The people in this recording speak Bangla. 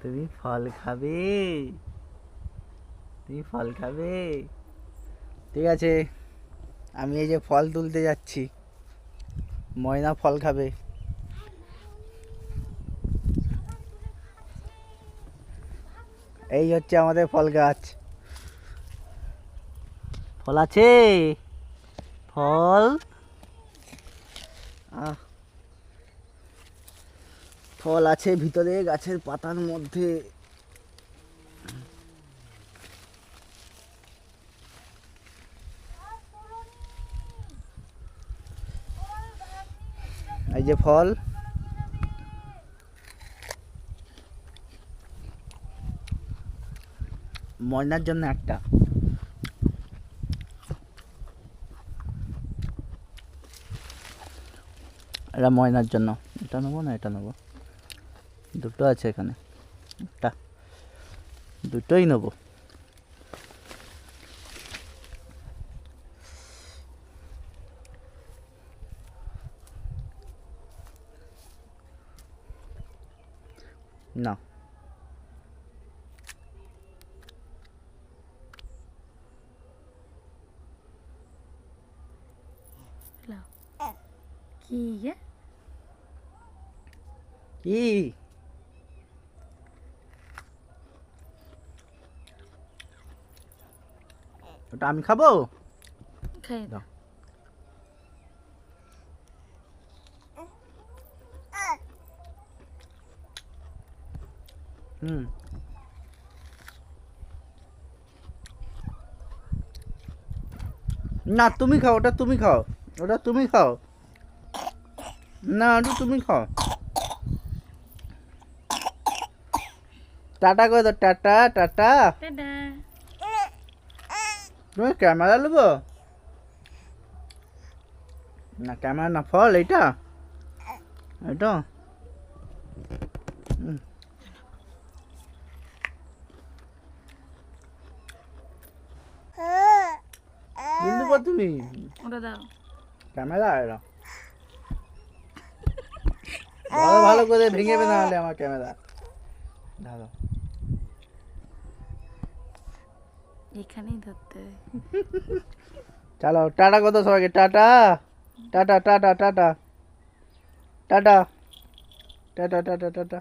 তুমি ফল খাবে? তুমি ফল খাবে? ঠিক আছে, আমি এই যে ফল তুলতে যাচ্ছি। ময়না ফল খাবে। এই হচ্ছে আমাদের ফল গাছ। ফল আছে, ফল। ফল আছে ভিতরে গাছের পাতার মধ্যে। এই যে ফল। ময়নার জন্য একটা। এটা ময়নার জন্য। এটা নেবো না এটা নেবো? দুটো আছে এখানে, একটা দুটোই নেবো। না, কি কি ওটা আমি খাবো? খাই দাও। না তুমি খাও, ওটা তুমি খাও, ওটা তুমি খাও। না ওটা তুমি খাও। টাটা করে দাও, টাটা টাটা। টাটা। তুমি ক্যামেরা নেবো না? ক্যামেরা না, ফল এইটা, এটা বিন্দু পর তুমি ওটা দাও। ক্যামেরা এটা ভালো ভালো করে ভেঙে না হলে আমার ক্যামেরা। দাও এখানেই ধরতে হয়। চলো টাটা কত সবাইকে, tata tata tata tata tata tata tata tata tata.